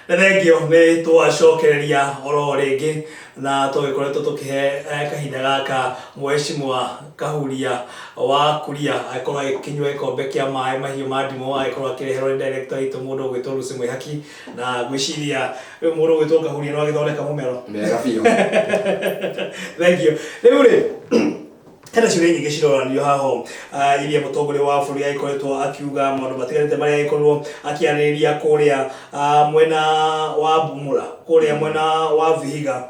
Thengio nĩ twacokereria oro rĩngĩ na tũgĩkoretwo tũkĩhe kahinda gaka Mheshimiwa Kahuria wa Kuria agĩkorwo agĩkĩnyua gĩkombe kĩa maĩ mahiũ ma ndimũ, agĩkorwo akĩreherwo nĩ director witũ mũndũ ũgwĩtwo Lucy Mwĩhaki, na ngwĩciria rĩu mũndũ ũgwĩtwo Kahuria no agĩthondeka mũmero mega biũ. Thengio. Rĩu rĩ hena ciũria nyingĩ ciroranio haha iria mũtongoria wa bũrũri agĩkoretwo akiuga maũndũ matiganĩte marĩa agĩkorirwo akĩarĩrĩria kũrĩa mwena wa Bumula, kũrĩa mwena wa Vihiga,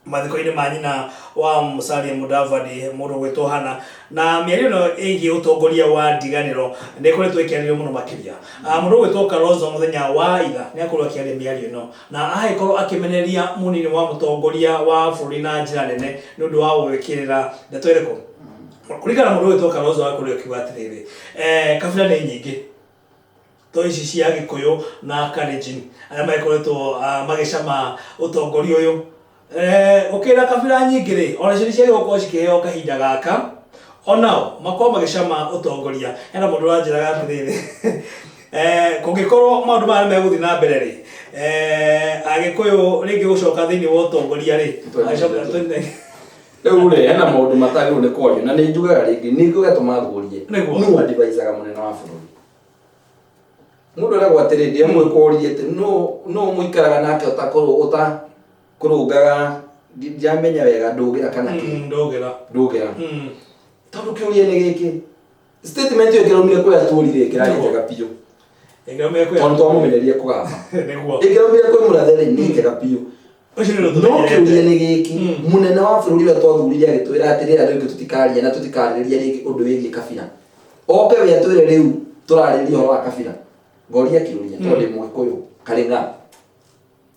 mathiko-inĩ ma nyina wa Musalia Mudavadi, mũndũ ũgwĩtwo Hana, na mĩario ĩno ĩgiĩ ũtongoria wa ndiganĩro nĩ ĩkoretwo ĩkĩarĩrĩrio mũno makĩria. Mũndũ ũgwĩtwo Kalonzo mũthenya wa ira nĩ akorwo akĩaria mĩario ĩno na agĩkorwo akĩmenereria mũnini wa mũtongoria wa bũrũri na njĩra nene nĩ ũndũ wa gwĩkĩrĩra ndeto ĩrĩkũ. Kũringana na mũndũ ũgwĩtwo Kalonzo akorwo akiuga atĩrĩrĩ, kabira nĩ nyingĩ to ici cia Gĩkũyũ na Kalenjin arĩa magĩkoretwo magĩcama ũtongoria ũyũ. Ũkĩra kabira nyingĩ rĩ, ona cio nĩciagĩrĩirwo gũkorwo cikĩheo kahinda gaka onao makorwo magĩcama ũtongoria. Hena mũndũ ũranjĩraga atĩrĩrĩ, kũngĩkorwo maũndũ maya megũthiĩ na mbere rĩ, Agĩkũyũ rĩngĩ gũcoka thĩinĩ wa ũtongoria rĩ, rĩu rĩ hena maũndũ matagĩrĩirwo nĩ kwario, na nĩ njugaga rĩngĩ nĩ gũgatũma thũrie nũ advisaga mũnene wa bũrũri. Mũndũ aragwo atĩrĩ ndĩamwe kũria atĩ no mũikaraga nake ũtakũrũngaga ndiamenya wega ndũgĩra kana kĩ ndũgĩra tondũ kĩũria nĩ gĩkĩ statement ĩyo ĩkĩraumire kũrĩa tũrire ĩkĩrarĩ njega biũ tondũ twamũmenereria kũgamba ĩkĩraumire kwĩ mũrathe nĩ njega biũ. No kĩũria nĩ gĩkĩ mũnene wa bũrũri ũrĩa twathurire agĩtwĩra atĩrĩrĩ andũ aingĩ tũtikaria na tũtikarĩrĩria rĩngĩ ũndũ wĩgiĩ kabira, oke we atwĩre rĩu tũrarĩrĩria ũhoro wa kabira. Ngoria kĩũria tondũ ndĩ Mũgĩkũyũ karĩng'a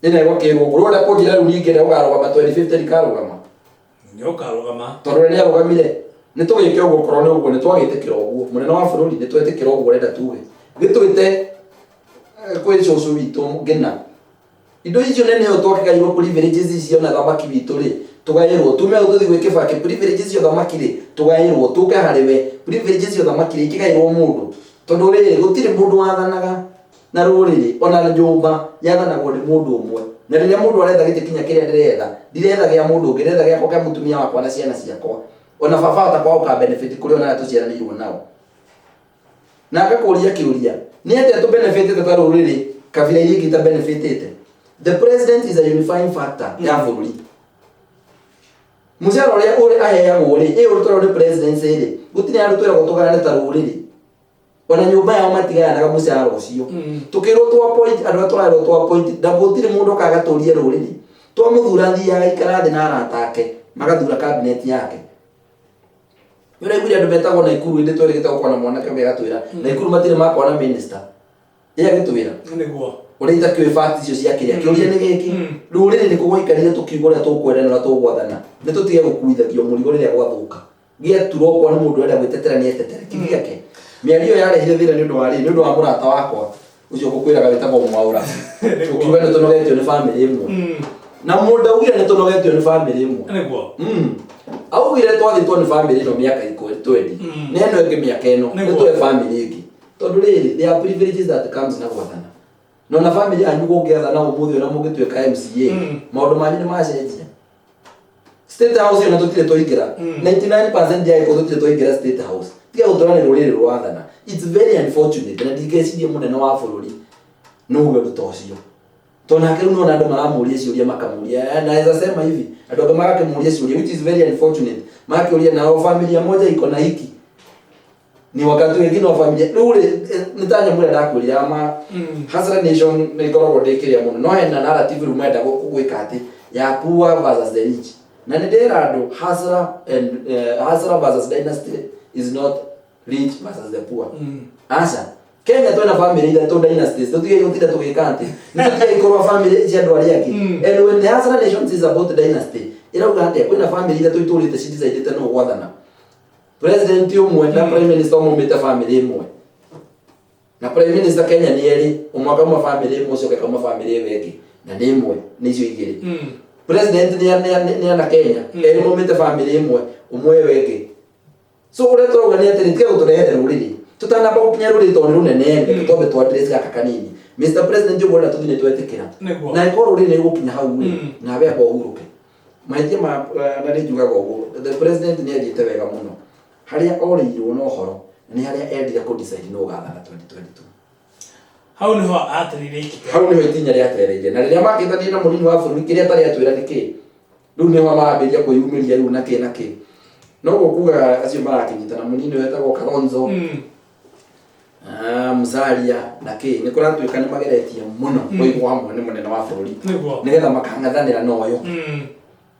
ĩno ĩgũkĩrwo ũrĩa kũnjĩra rĩu ningĩ nĩ ũgarũgama 2050 ndikarũgama nĩ ũkarũgama tondũ rĩrĩa arũgamire nĩ tũgĩke ũguo korwo nĩ ũguo nĩ twagĩtĩkĩra ũguo mũnene wa bũrũri nĩ twetĩkĩra ũguo ũrenda tuge gĩtwĩte kwĩ cũcũ witũ Ngina indo icio nene ĩyo twakĩgairwo privileges icio na thamaki witũ rĩ tũgaĩrwo tume tũthiĩ gwĩ Kĩbakĩ privileges icio thamaki rĩ tũgaĩrwo tũke harĩ we privileges icio thamaki rĩ ikĩgaĩrwo mũndũ tondũ rĩrĩ gũtirĩ mũndũ wathanaga na rũrĩrĩ ona nyũmba yathanagwo nĩ mũndũ ũmwe, na rĩrĩa mũndũ aretha gĩtĩ kinya kĩrĩa ndĩretha ndiretha gĩa mũndũ ũngĩ ndĩretha gĩakwa kĩa mũtumia wakwa na ciana ciakwa ona baba watakwa ũka benefit kũrĩ ona tũciaranĩirwo nao. Na ngakũria kĩũria nĩ atĩa tũ benefitĩte ta rũrĩrĩ kabira iria ingĩ ta benefitĩte. The president is a unifying factor ya bũrũri. Mũcara ũrĩa ũrĩ aheagwo rĩ ĩyo ũrutwo nĩ president rĩ gũtirĩ andũ twĩragwo tũgayane ta rũrĩrĩ ona nyũmba yao matigayanaga mũcara ũcio tũkĩrwo twa point andũ tũrarwo twa point ndagũtirĩ mũndũ okaga tũrie rũrĩrĩ twamũthura thiaga ikara thĩ na arata ake magathura cabinet yake. Nĩ ũraiguire andũ metagwo Naikuru ĩndĩ twĩrĩgĩte gũkorwo na mwanake ũmwe agatwĩra Naikuru matirĩ makwa na minister ĩyo agĩtwĩra nĩguo ũrĩa itakĩũĩ fact icio cia kĩrĩa kĩũria nĩ gĩkĩ rũrĩrĩ nĩ kũgũikarire tũkiuga ũrĩa tũkwendana na tũgwathana nĩ tũtige gũkuithagio mũrigo rĩrĩa gwathũka gĩaturwo okorwo nĩ mũndũ ũrenda gwĩtetera nĩ etetere kĩrĩa kĩake. Mĩario yarehire thĩna nĩ ũndũ wa rĩ nĩ ũndũ wa mũrata wakwa ũcio ngũkwĩraga wĩtagwo Mwaũra ũkiuga nĩ tũnogetio nĩ family ĩmwe na mũndũ augire nĩ tũnogetio nĩ family ĩmwe nĩguo augire twathĩtwo nĩ family ĩno mĩaka 20 na ĩno ĩngĩ mĩaka ĩno nĩ twĩ family ĩngĩ tondũ rĩrĩ there are privileges that comes na gwathana no na family yanyu gũngĩathana ũmũthĩ ona mũngĩtuĩka MCA maũndũ manyu nĩ macenjia. State House ĩno tũtirĩ tũingĩra 99% ya ĩko tũtirĩ tũingĩra State House tiga gũtũra nĩ rũrĩrĩ rwathana. It's very unfortunate na ndingĩcirie mũnene wa bũrũri no uge ũndũ ta ũcio tondũ nake rĩu nona andũ maramũria ciũria makamũria naweza sema hivi andũ angĩ magakĩmũria ciũria which is very unfortunate magakĩũria nao familia moja iko na hiki ni wakati wengine wa familia rĩu nĩ ta nyamũ ĩrĩa ndakwĩrĩra ama Hustler Nation nĩ ĩkoragwo ndĩkĩrĩa mũno no hena narrative rĩu menda gwĩka atĩ ya poor versus the rich na nĩ ndĩra andũ Hustler versus Dynasty is not rich versus the poor. Aca Kenya twena family ithatũ dynasties tũtige gũtinda tũgĩka atĩ nĩ tũtige ikorwo family cia andũ arĩa angĩ and when the Hustler Nation is about dynasty irauga atĩa kwĩna family ithatũ itũrĩte citizaidĩte no gwathana president ũmwe na prime minister ũmũmĩte family ĩmwe na prime minister Kenya nĩ erĩ ũmwe akauma family ĩmwe ũcio akauma family ĩyo ĩngĩ na nĩ ĩmwe nĩ icio igĩrĩ president nĩ ana Kenya erĩ mũmĩte family ĩmwe ũmwe ĩyo ĩngĩ. So ũrĩa tũrauga nĩ atĩ nĩ tiga gũtũrehere rũrĩrĩ tũtanamba gũkinya rũrĩrĩ tondũ rũnene twambe twa address gaka kanini Mr President ndio bora tuthine twetikira na ikoro ri ni gukinya hau na be ko uruke maithia ma na ri juga go the president ni athiete wega muno haria orirwo no horo ni haria endire ku decide no gathana 2022 hau niho atirire ikite hau niho itinya ria twereire na riria makithania na munini wa bururi kiria tari atwira niki riu niho maambiria kuyumiria riu na ki no gukuga acio marakinyitana munini wetagwo Kalonzo Musalia na ki ni kuratuika ni mageretie muno kuigwa hamwe ni munene wa bururi nigetha makangathanira noyo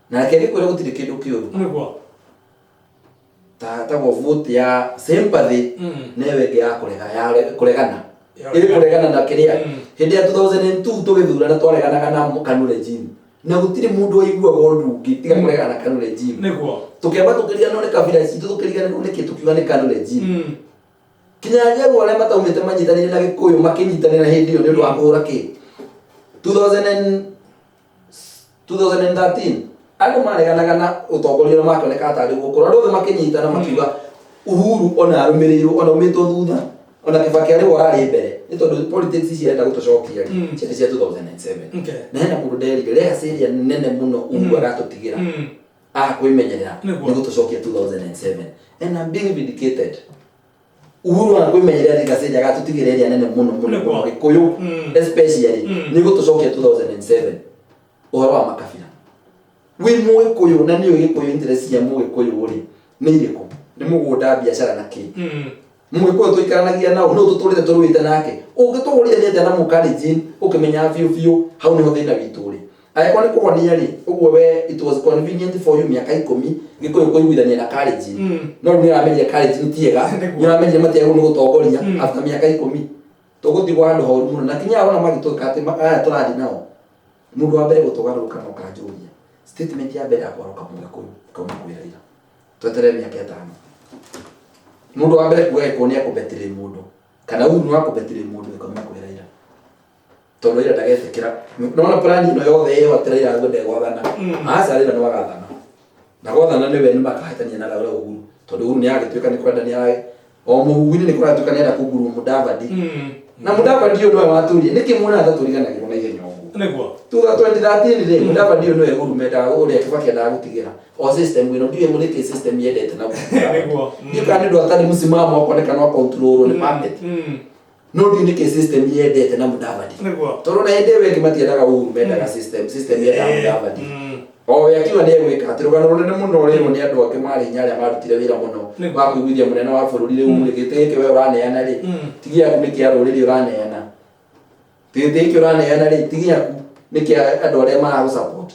na kile kwira gutire kindu kiuru tagwo vote ya sympathy newe ge ya kuregana ili kuregana na kiria hindi ya 2002 tugithura na twareganaga na Kanu regime na gutire mundu aigua gondungi tiga kuregana na Kanu regime tukiamba tukiria no ne kabila citu tukiriga no ne kitu kiwa ne Kanu regime kinyaje wale mataumite manyitanire na Gikuyu makinyitanire na hindi yo ni wa kuhura ki 2013 ako mareganaga na utongoria makoneka atari gukura rothe makinyitana makiuga Uhuru ona arumirirwo ona umitwo thutha ona Kibaki ari warari mbere ni tondu politics cienda gutucokia cia cia 2007 na hena mundu derire legacy nene muno Uhuru agatutigira akwimenyerera ni gutucokia 2007 and I'm being vindicated Uhuru akwimenyerera legacy agatutigira nene muno Gikuyu especially ni gutucokia 2007 uhoro wa makabila wi Mugikuyu na niyo Gikuyu interest ya Mugikuyu uri ni iriko ni mugunda biashara na ki Mugikuyu tuikaranagia nao no tuturite turuite nake ungitugurire nete na mukariji ukimenya fiu hau niho thina witu uri ayako ni kuhonia ri uguo we it was convenient for you miaka 10 Gikuyu kuiguithania na kariji no ni amenye kariji ni tiega ni amenye matia ni gutongoria after miaka 10 tugutigwa andu horu muno na kinya ona magituka ati aya turathi nao mundu wa mbere gutugaruka no kanjuria statement ya mbere akwaroka Mugikuyu kauma kwiraira twetere miaka 5 mundu wa mbere kuga iko ni akubetire mundu kana unu akubetire mundu kauma kwiraira tondu ira ndagetikira nona plan ino yothe yo atiraira ngode gwathana asa rira no wagathana na gwathana ni we ni makahitania na Raila Uhuru tondu unu ni agituika ni kwenda ni ae o muhugini ni kuratuika ni enda kuguru Mudavadi na Mudavadi yo no waturi niki muna atatuliganagirwo na igenyo negwa 2013 ri Mudavadi yo no eguru meta uri Kibaki nda gutigira o system ino ndiye mulike system yendete na negwa you can do atari musimamo akoneka no control ni market no ndi ni system yendete na Mudavadi negwa toro na ende we kimatiendaga uru meta system yenda Mudavadi o yakiwa ni gwika atirugano runene muno rero ni andu ake mari hinya aria marutire wira muno wa kuiguithia munene wa bururi riu murikite gike we uraneana ri tigia ku niki aruriri uraneana tiki uraneana ri tigia niki andu aria mara support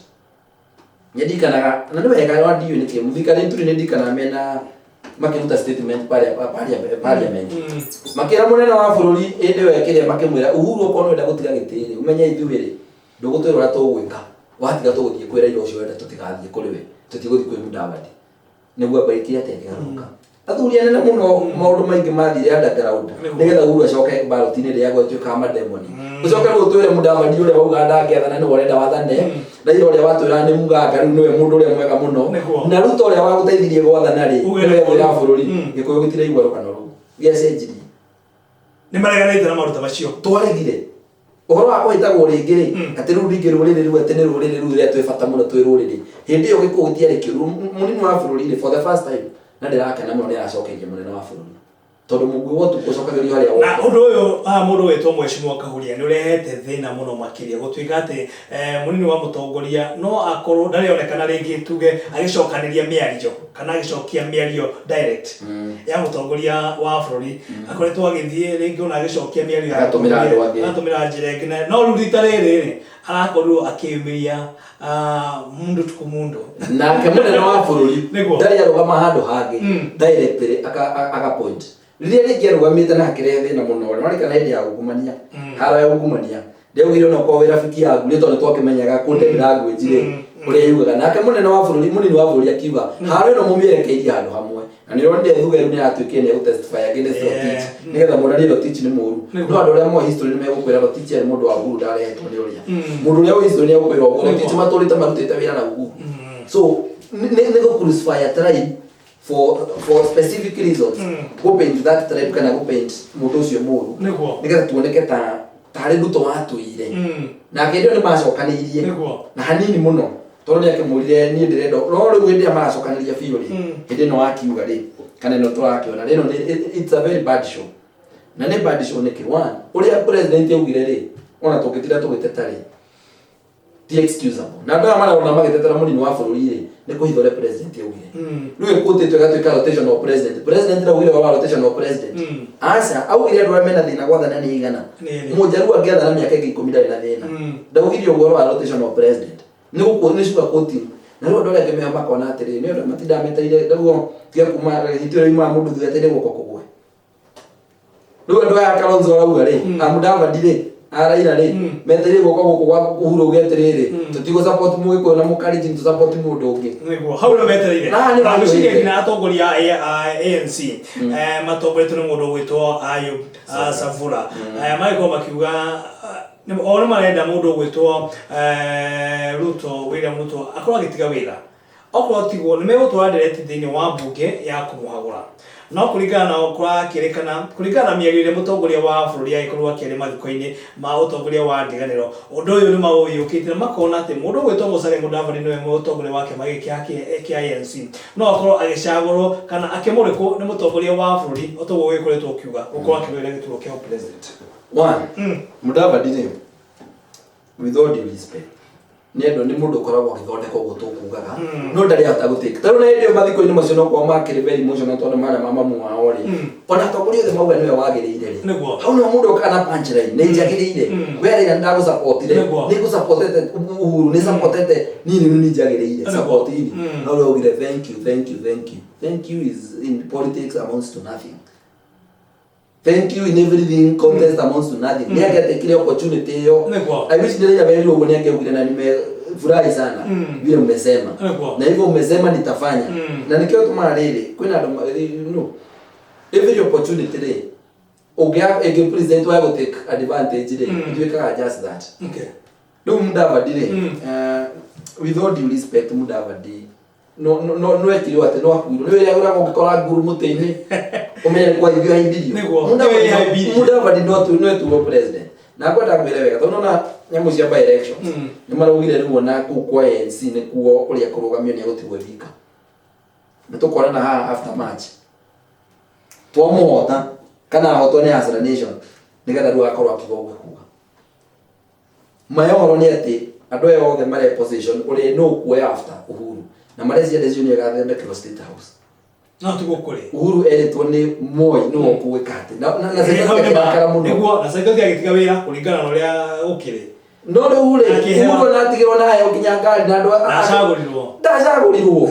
nyedikanaga na ndio wega wa dio niki muthikari nturi ni ndikana mena makiruta statement parliament makira munene wa bururi ende wekire makimwira Uhuru ukono wenda gutiga gitiri umenya ithuiri ndugutwira tugwika watiga tuguthie kwira iro cio wenda tutigathie kuri we tutiguthie kwi Mudavadi niguo baikia atengaruka athuri anene muno maundu maingi mathire underground nigetha Uhuru acoke balotini ria gwatuika mademoni ucoka gutwira Mudavadi uria wauga ndakiathana ni urenda wathane na iro uria watwira ni muganga riu niwe mundu uria mwega muno na ruto uria waguteithirie gwathana ri niwe wira bururi Gikuyu gitire igwa rukano ru giacenjirie ni mareganite na maruta macio twaregire uhoro wa kuhitagwo ringi ri ati riu ringi ruriri ru ati ni ruriri ru ria twibata muno twi ruriri hindi yo Gikuyu gutiari kiru munini wa bururi for the first time na ndirakena muno ni aracokeria munene wa bururi tondu mungu wotu kucokagirio haria na undu uyu mundu wetwo Mheshimiwa Kahuria ni urehete thina muno makiria gutuika ati munini wa mutongoria no akorwo ndarionekana ringi tuge agicokaniria miario kana agicokia miario direct ya mutongoria wa bururi akoretwo agithie ringi ona agicokia miario atumira njira ingine no riu rita riri arakorwo akiumiria mundu tuku mundu nake munene wa bururi ndari arugama handu hangi directly aka point riria ringi arugamite na kireve na muno wari kana hindi ya gugumania haro ya gugumania ndeugire no ko wira fiki yagu ni tondu twakimenyaga kunde language ri uria yugaga nake munene wa bururi akiuga haro no mumierekeirie handu hamwe na ni ronde thuga ru ni atuike ni gutestify against Rotich nigetha munani Rotich ni muru no andu aria mo history ni megukwira Rotich ari mundu wa Uhuru ndarehetwo ni uria mundu uria wa history ni egukwira Rotich maturite marutite wira na Uhuru so ni go crucify a tribe for specific reasons go paint that tribe kana go paint mundu ucio muru nigetha tuoneke ta tare nduto watuire na kĩndũ nĩ macokanĩirie na hanini mũno tondũ nĩ akĩmũrire niĩ ndĩrenda no rĩu hĩndĩ ĩrĩa maracokanĩria biũ rĩ hĩndĩ ĩno wakiuga rĩ kana ĩno tũrakĩona rĩ it's a very bad show na nĩ bad show nĩkĩ one ũrĩa president augire rĩ ona tũngĩtira tũgĩteta rĩ ti excusable na andũ marona magĩtetera mũnini wa bũrũri rĩ nĩ kũhitha ũrĩa president augire rĩu ĩkũtĩtwo ĩgatuĩka rotation of president ndaugire wa rotation of president aca augire andũ arĩa mena thĩna gwathana nĩ igana mũnjaru angĩathana mĩaka ĩngĩ 10 ndarĩ na thĩna ndaugire ũguo wa rotation of president nĩ gũkũ nĩ sugar coating na rĩu andũ arĩa angĩ meo makona atĩrĩ nĩ ũndũ matinda metereire ndaguo tiga kuma hitĩro ima mũndũ thueteire guoko kũgwe rĩu andũ aya Kalonzo arauga rĩ Mudavadi rĩ Raila rĩ metereire guoko gũkũ gwa Uhuru ũgĩeterere tũtigo support mũgĩkũyũ na mũkariji tu support mũndũ ũngĩ nĩguo hau nĩ metereire na gũciria na atongoria ANC matongoretio nĩ mũndũ ũgwĩtwo Ayub Savula maiko makiuga ona marenda mũndũ ũgwĩtwo William Ruto akorwo agĩtiga wĩra okorwo tigwo nĩ megũtwara ndereti thĩinĩ wa mbunge ya kũmũhagũra no kũringana na kũrakĩrĩkana kũringana na mĩario ĩrĩa mũtongoria wa bũrũri agĩkorwo akĩaria mathiko-inĩ ma ũtongoria wa ndiganĩro ũndũ ũyũ nĩ maũiyũkĩte na makona atĩ mũndũ ũgwĩtwo Musalia Mudavadi nĩwe mũtongoria wa kĩama gĩkĩ kĩa ANC no akorwo agĩcagũrwo kana akĩmũrĩkwo nĩ mũtongoria wa bũrũri otoguo gĩkoretwo ũkiuga gũkorwo akĩrũĩra gĩturwa kĩa president one Mudavadi nĩ with all due respect nĩ andũ nĩ mũndũ ũkoragwo agĩthondeka ũguo tũkugaga no ndarĩ ahota gũtĩka tondũ na hĩndĩ ĩyo mathiko-inĩ macio no kwa makĩrĩ very emotional tondũ marĩa ma mamu wao rĩ ona atongoria othe mauga nĩwe wagĩrĩire rĩ hau no mũndũ ũkana punchline nĩ njagĩrĩire we Raila ndagũsupportire nĩ gũsupportete Uhuru nĩ supportete niĩ nĩ njagĩrĩire support-ini no rĩu augire thank you is in politics amounts to nothing. Thank you in everything contest amounts to nothing. Ni agetekile opportunity hiyo. I wish nilija vile ugo ni angeugira na nimefurahi sana vile mmesema. Na hivyo mmesema nitafanya. Na nikiwa tumarele kwina no every opportunity there. Ogea ege president wa go take advantage there. Itweka just that. Okay. No Mudavadi with all due respect Mudavadi no ekiriwa ate no akuiro no ya ura ngikora nguru mutini umenye kwa ithio haimbirio Mudavadi no tu president na kwenda kwire wega tondu na nyamu cia by election ni maraugire riu na kwa ANC ni kuo uria kurugamio ni gutigwe vika nitukorana ha after match twamuhota kana hotone Hasra Nation nigetha riu akorwo akiuga uguo kuga mayoro ni ati andu aya othe mare position uri no kuoya after Uhuru na Malaysia decision ya gathondekirwo State House no tugukuri Uhuru eritwo ni Moi no kuweka ati na sekretari muno niguo na sekretari agitiga wira kuringana na uria ukiri no riu ri Uhuru na tigirwo nayo kinya ngari na andu ndacagurirwo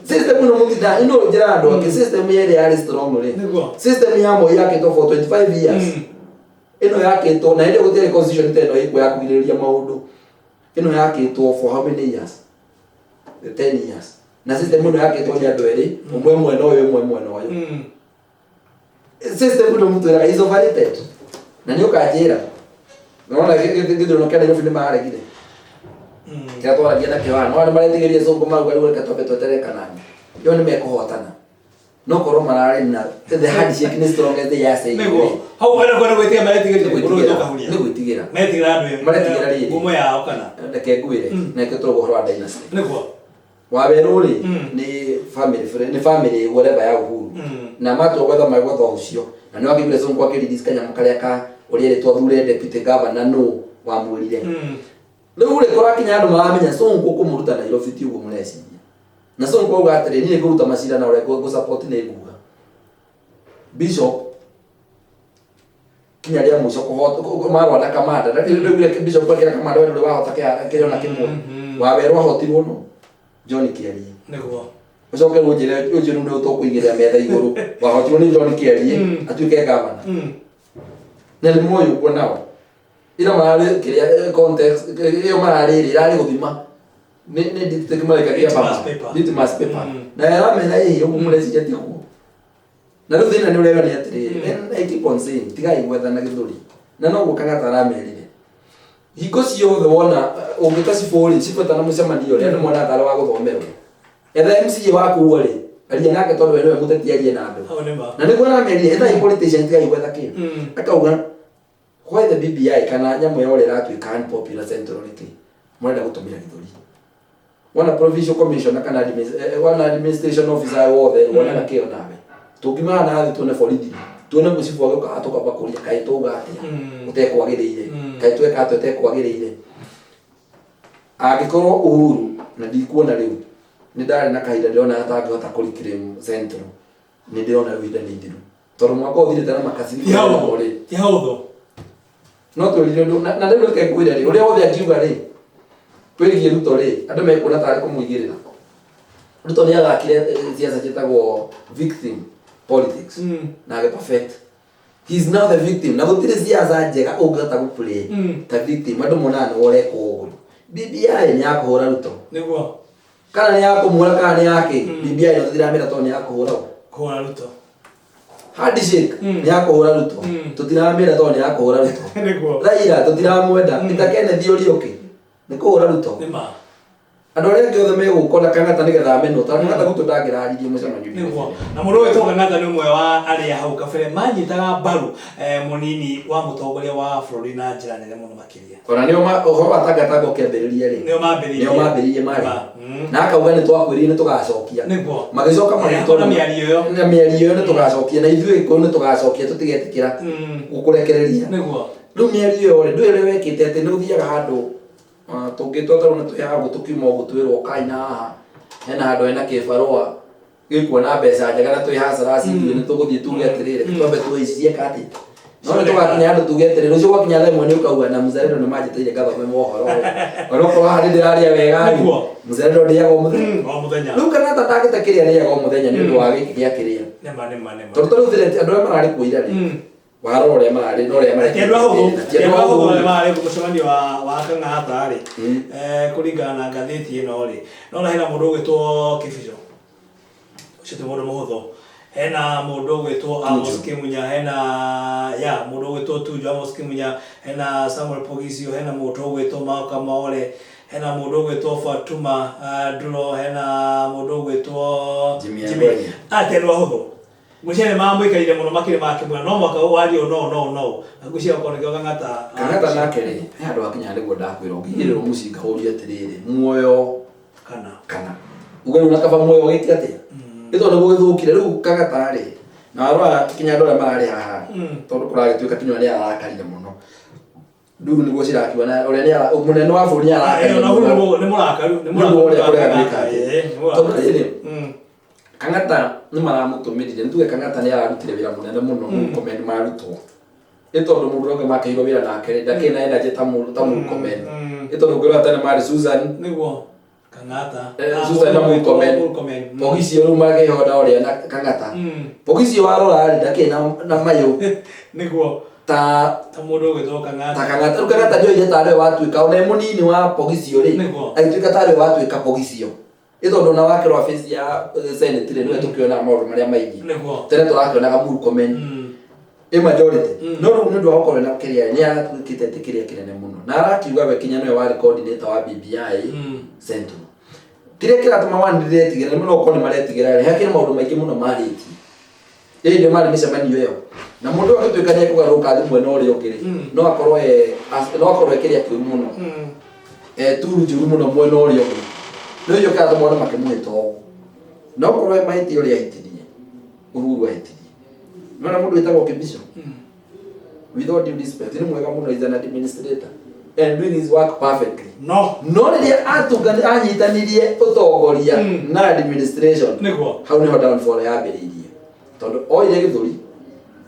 system no mutida ino njira andu ake system yere yari strong ri system ya Moi yake to for 25 years ino yake to na ile gutire constitution teno iko ya kugiriria maundu ino yake to for how many years 10 years na system ino yake to ni andu eri umwe mwena uyu umwe mwena uyu system ino mtu era is overrated na nĩ ũkanjĩra naona gĩthurano kĩa Nairobi nĩ maregire kĩa twaragia na kĩwana no nĩ maretigĩrie Sonko maruga rĩu reka twambe tweterekana yo nĩ mekũhotana no korwo mararĩ na the handshake nĩ strong as they are saying hau wena kwenda gwĩtiga maretigĩrie kũrũĩtwo kahuria nĩ gwĩtigĩra metigĩra andũ maretigĩra rĩrĩ ngumo yao kana ndeke ngwĩre na ĩkĩ tũrũga ũhoro wa dynasty nĩguo Waweru rĩ nĩ family friend nĩ family whatever ya Uhuru na matu gwetha magwetha ucio na nĩ wakĩbire Sonko akĩrelease kanyamũ karĩa ka ũrĩa rĩtwa thure deputy governor no wamwĩrire rĩu rĩ kũrakinya andũ maramenya Sonko kũmũruta Nairobi ti ũguo mũreciria na Sonko auga atĩrĩ niĩ ngũruta macira na ũrĩa ngũ-support nĩ nguga Bishop kinya rĩa mũico kũhota marwa na kamanda rĩu Bishop akĩra kamanda wewe wahota kĩrĩa na kĩmwe Waweru ahotirwo no John Kiari nĩguo ucoke rũnjĩre ũcio nĩ ũtũkũigĩrĩra metha igũrũ wahotirwo nĩ John Kiari atuĩke governor na nĩ moyo kwa nao ila mararĩ kĩrĩa context ĩyo mararĩ irarĩ gũthima nĩ dictate marekagia litmus paper na yaramenya hihi ũguo mũreciria ti kuo na rĩu thĩna nĩ ũreba nĩ atĩrĩrĩ I keep on saying tigai gwethana gĩthũri na no gũkaga taramerire hingo ciothe wona ũngĩta cibũrĩ cibata mũcemanio rĩa nĩ mwana thara wa gũthomerwo etha MCA waku rĩ aria nake tondũ we nĩwe mũteti arie na andũ na nĩguo aramerire etha politician tigai gwetha kĩ akauga why the BBI kana nyamu ya ole ratu ikan popular centrality mwenda gutumira githuri wana provincial commissioner kana wana administration officer wothe wana na kio nawe tungimana nathi tuone borithi tuone mucibu agoka atoka bakuria kai tuga atia utekwagiriire kai tweka tutekwagiriire agikorwo Uhuru na ndikuona riu ni ndari na kahinda ndiona atangihota kurikire central ni ndiona riu ida ni ndiru tondu mwaka uthirite na makasiri ya hutho no twirire na riu reke ngwire ri uria wothe angiuga ri twirigie Ruto ri andu mekuna tari kumuigirira Ruto ni agakire siasa chetagwo victim politics na age perfect. He is now the victim na gutire siasa njega ungata guplay ta victim andu monana wore ko BBI ni yakuhura Ruto niguo kana ni yakumura kana ni yake BBI no tutiramira to ni yakuhura Ruto handshake ni yakuhura Ruto tutiramira to ni yakuhura Ruto niguo Raila tutiramwenda itakene thiorioke ni kuhura Ruto nima andu aria angĩ othe megũkona Kang'ata nĩgetha amenwo tondũ Kang'ata gũtũ ndangĩraririe mũcemanio niguo na mũndũ wĩtwo Kang'ata nĩ ũmwe wa arĩa hau kabere manyitaga mbaru mũnini wa mũtongoria wa bũrũri na njĩra nene mũno makĩria ona nĩo ũhoro wa tangatanga ũkĩambĩrĩria rĩ nĩo mambĩrĩirie marĩ na akauga nĩ twakwĩrire nĩ tũgacokia magĩcoka magĩtwo na mĩario ĩyo nĩ tũgacokia na ithuĩ nĩ tũgacokia tũtigetĩkĩra gũkũrekereria rĩu mĩario ĩyo rĩ ndũĩ ũrĩa wekĩte atĩ nĩ ũthiaga handũ tungitwatharwo na tuyaga tukiuma ugu twirwo kaina haha hena handu hena kibarua gikuona mbeca njega na twi hasara cithuĩ nĩ tũgũthiĩ tuge atĩrĩrĩ twambe twĩcirie kati no nĩ tũgakinya handũ tuge atĩrĩrĩ ũcio gwakinya thaa ĩmwe nĩ ũkauga na Mzalendo nĩ manjĩtĩire ngathome mohoro onokorwo harĩ ndĩrarĩa wega Mzalendo ndĩaga o mũthenya rĩu Kang'ata ndangĩte kĩrĩa arĩaga o mũthenya nĩ ũndũ wa gĩkĩ gĩa kĩrĩa tondũ tondũ andũ arĩa mararĩ kuo ira rĩ warora ũrĩa mararĩ no ũrĩa mararĩ kĩndũ ahũthũ ũrĩa mararĩ mũcemanio wa Kang'ata rĩ kũringana na ngathĩti ĩno rĩ no hena mũndũ ũgwĩtwo Kĩbico ũcio ti mũndũ mũhũthũ hena mũndũ ũgwĩtwo Amos Kĩmunya hena mũndũ ũgwĩtwo Tuju Amos Kĩmunya hena Samuel Pogisio hena mũndũ ũgwĩtwo Mauka Maole hena mũndũ ũgwĩtwo Fatuma Nduro hena mũndũ ũgwĩtwo Jimmy kĩndũ ahũthũ Mushene mambo ikaire muno makire make mwana no mwaka wario no agucia uko nikio Kang'ata nake ri andu akinya niguo ndakwira ngigiriro mucinga urie atiriri muoyo kana ugai unakaba muoyo giki atia ito ndo githukire riu Kang'ata ri na arwa kinya ndore marari haha tondu kuragituika kinywa ni arakarire muno ndugu niguo cirakiwa na uria ni munene wa bũrũri arakarire na huyu ni murakaru Kang'ata nĩ maramutumirire nituge Kang'ata nĩ ararutire wĩra mũnene mũno Murkomen marutwo ĩtondũ mũndũ ũngĩ makĩirwo wĩra nake ndakĩna energy ta Murkomen ĩtondũ ngĩrora tene marĩ Susan nĩguo Kang'ata Susan na Murkomen Pogisio rĩu magĩhoda ũrĩa na Kang'ata Pogisio warora rĩ ndakĩna na mayũ nĩguo ta mũndũ ũgwĩtwo Kang'ata rĩu Kang'ata njoire tarĩ watuĩka ona mũnini wa Pogisio rĩ agĩtuĩka tarĩ watuĩka Pogisio ito na wake wa face ya Senate rĩ nĩwe tũkĩona maũndũ marĩa maingĩ tene tũrakĩonaga Murkomen majority no rĩu nĩ ũndũ wa gũkorwo na kĩrĩa nĩ aratuĩkĩte atĩ kĩrĩa kĩnene mũno na arakiuga we kinya nĩwe warĩ coordinator wa BBI Central kĩrĩa kĩratũma wanĩrĩtigĩra mũno gũkorwo nĩ maretigĩra hakĩrĩ maũndũ maingĩ mũno marĩtie ndio marĩ mĩcemanio ĩyo na mũndũ agĩtuĩka nĩ ekũgarũrũka thĩ mwena ũrĩa ũngĩ no akorwo kĩrĩa kĩũru mũno turu njũru mũno mwena ũrĩa ũngĩ no yo kada mwana makimwito no korwe maiti uri aitirie Uhuru aitirie mwana mundu etagwo Kĩbico with all due respect ni mwega muno is an administrator and doing his work perfectly no riria atungani anyitanirie utongoria na administration hau ni ho downfall yambĩrĩirie tondu oire gĩthũri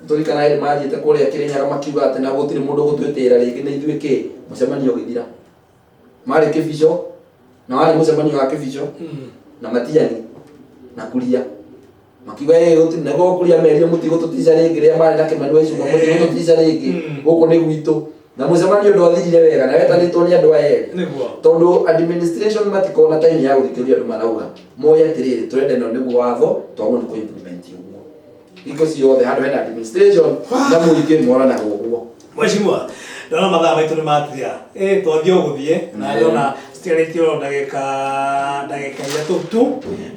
tũri kana ile majiĩte kũrĩa Kĩrĩnyaga makiuga atĩ na gũtirĩ mũndũ gũtwĩtĩra rĩngĩ nĩ ithuĩ kĩ mũcemanio ũgĩthira marĩ Kĩbico na wale mũcemanio wa Kĩbico na Matiang'i na Kuria makiuga gũtirĩ nego Kuria merio mũtigo tũtica rĩngĩ rĩa marĩ na Kĩmani wa Icũng'wa mũtigo tũtica rĩngĩ gũkũ nĩ gwitũ na mũcemanio ndwathirire wega na wetanĩtwo nĩ andũ aya erĩ tondũ administration matikona time ya gũthikĩrĩria andũ marauga moya atĩrĩrĩ tũrenda ĩno nĩguo watho twagwo nĩ kũ-implement ũguo iko ciothe handũ hena administration na mũingĩ moranaga ũguo Mheshimiwa ndona mathaa maitũ nĩ mathiria twathiĩ gũthiĩ na ndona stiarĩtio ndagĩka ithatũ tu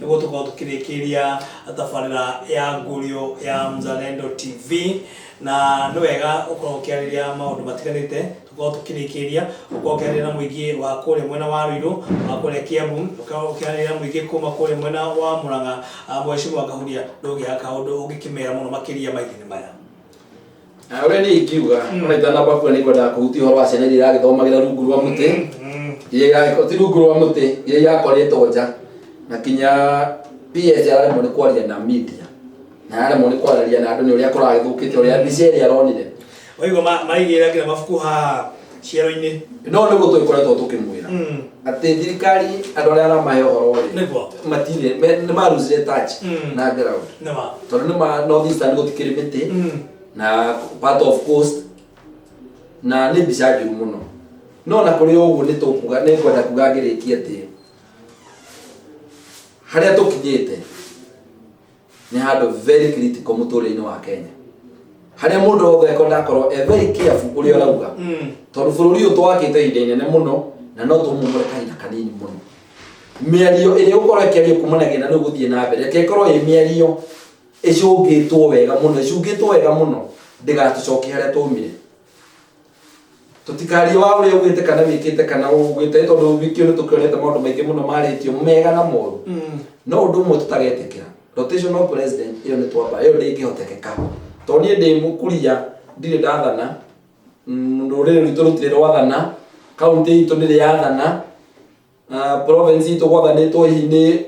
nĩguo tũkorwo tũkĩrĩkĩria tabarĩra ya Ngurio ya Mzalendo TV na nĩ wega ũkorwo ũkĩarĩria maũndũ matiganĩte tũkorwo tũkĩrĩkĩria ũkorwo ũkĩarĩria na mũingĩ wa kũrĩa mwena wa Ruiru wa kũrĩa Kiambu ũkorwo ũkĩarĩria na mũingĩ kuma kũrĩa mwena wa Murang'a Mheshimiwa Kahuria ndũgĩaka ũndũ ũngĩkĩmera mũno makĩria maitho-inĩ maya. Ũrĩa niĩ ingiuga maita na bakũra nĩ kwendaga kũhutia ũhoro wa ciana iria iragĩthomagĩra rungu rwa mũtĩ ti rungu rwa mũtĩ iria irakoretwo nja na kinya PS araremwo nĩ kwaria na media na araremwo nĩ kwaria na andũ nĩ ũrĩa kũragĩthũkĩte ũrĩa mbica ĩrĩa aronire waigua maraigĩrĩra nginya mabuku haha ciero-inĩ no nĩguo tũgĩkoretwo tũkĩmwĩra atĩ thirikari andũ arĩa aramahe ũhoro matirĩ nĩ marusire touch na ground tondũ nĩ North Eastern gũtikĩrĩ mĩtĩ na part of coast na nĩ mbica njũru mũno no na kũrĩ ũguo nĩ tũkuga nĩ kwenda kuga ngĩrĩkia atĩ harĩa tũkinyĩte nĩ handũ very critical mũtũrĩre-inĩ wa Kenya harĩa mũndũ wothe ndakorwo very careful ũrĩa arauga tondũ bũrũri ũyũ twakĩte ihinda inene mũno na no tũmũmũre kahinda kanini mũno mĩario ĩrĩa ũkorwo ĩkĩario kumanagia na rĩu gũthiĩ na mbere reke ĩkorwo ĩ mĩario ĩcũngĩtwo wega mũno ndĩgatũcokie harĩa twaumire tũtikarie wa ũrĩa ũgwĩte kana wĩkĩte kana ũgwĩte tondũ wiki nĩ tũkĩonete maũndũ maingĩ mũno marĩtio mega na moru no ũndũ ũmwe tũtagetĩkĩra rotational president ĩyo nĩ twamba ĩyo ndĩngĩhotekeka tondũ niĩ ndĩ mũkuria ndirĩ ndathana rũrĩrĩ rwitũ rũtirĩ rwathana kaunti itũ ndĩrĩ yathana province itũ gwathanĩtwo hihi nĩ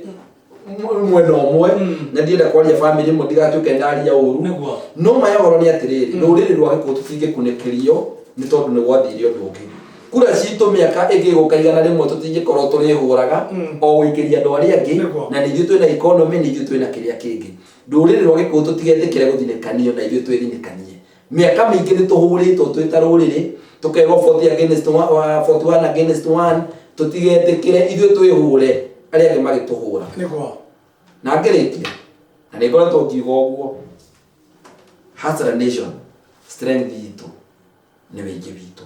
mwena ũmwe na ndienda kwaria family ĩmwe ndigatuĩke ndaria ũru no maya ũhoro nĩ atĩrĩrĩ rũrĩrĩ rwa Gĩkũyũ tũtingĩkunĩkĩrio nĩ tondũ nĩ gwathiire ũndũ ũngĩ kura citũ mĩaka ĩngĩ gũkaigana rĩmwe tũtingĩkorwo tũrĩhũraga o gũikĩria andũ arĩa angĩ na nĩ ithuĩ twĩna economy nĩ ithuĩ twĩna kĩrĩa kĩngĩ rũrĩrĩ rwa Gĩkũyũ tũtigetĩkĩre gũthinĩkanio na ithuĩ twĩthinĩkanie mĩaka mĩingĩ nĩ tũhũrĩtwo twĩ ta rũrĩrĩ tũkerwo 41 against 1 tũtigetĩkĩre ithuĩ twĩhũre arĩa angĩ magĩtũhũra na ngĩrĩkia na nĩ ngoretwo ngiuga ũguo Hustler Nation strength itũ nĩ wĩingĩ witũ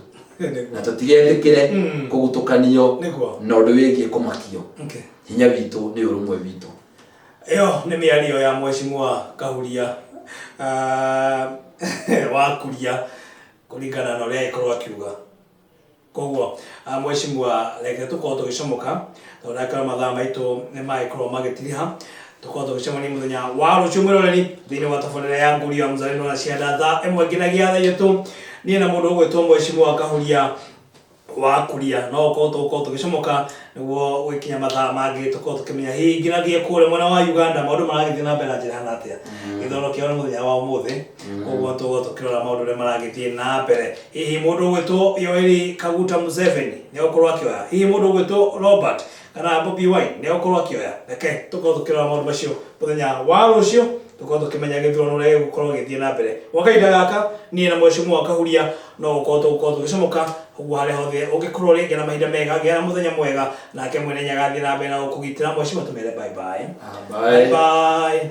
na tũtigetĩkĩre kũgutũkanio na ũndũ wĩgiĩ kũmakio hinya witũ nĩ ũrũmwe witũ. Ĩyo nĩ mĩario ya Mheshimiwa Kahuria wa Kuria kũringana na ũrĩa agĩkorwo akiuga koguo Mheshimiwa reke tũkorwo tũgĩcomoka tondũ ndagĩkorwo mathaa maitũ nĩ magĩkorwo magĩtiriha tũkorwo tũgĩcemania mũthenya wa rũciũ mwĩroreri thĩinĩ wa tabarĩra ya Ngũri ya Mzalendo na cianda thaa ĩmwe nginyagia thaa ithatũ niĩ na mũndũ ũgwĩtwo Mheshimiwa Kahuria wa Kuria no tũkorwo tũgĩcomoka nĩguo gũkinya mathaa mangĩ tũkorwo tũkĩmenya hihi nginyagia kũrĩa mwena wa Uganda maũndũ maragĩthiĩ na mbere na njĩra hana atĩa gĩthoro kĩao nĩ mũthenya wa ũmũthĩ koguo tũkorwo tũkĩrora maũndũ ũrĩa maragĩthiĩ na mbere hihi mũndũ ũgwĩtwo Yoweri Kaguta Museveni nĩ egũkorwo akĩoya hihi mũndũ ũgwĩtwo Robert kana Bobi Wine nĩ egũkorwo akĩoya reke tũkorwo tũkĩrora maũndũ macio mũthenya wa rũciũ tũkorwo tũkĩmenya gĩthurano ũrĩa gĩgũkorwo gĩthiĩ na mbere gwa kahinda gaka niĩ na Mheshimiwa Kahuria no gũkorwo tũgĩcomoka ũguo harĩa hothe ũngĩkorwo rĩngĩ na mahinda mega gĩa na mũthenya mwega nake mwene nyagathiĩ na mbere na gũkũgitĩra Mheshimiwa tũmere bye bye.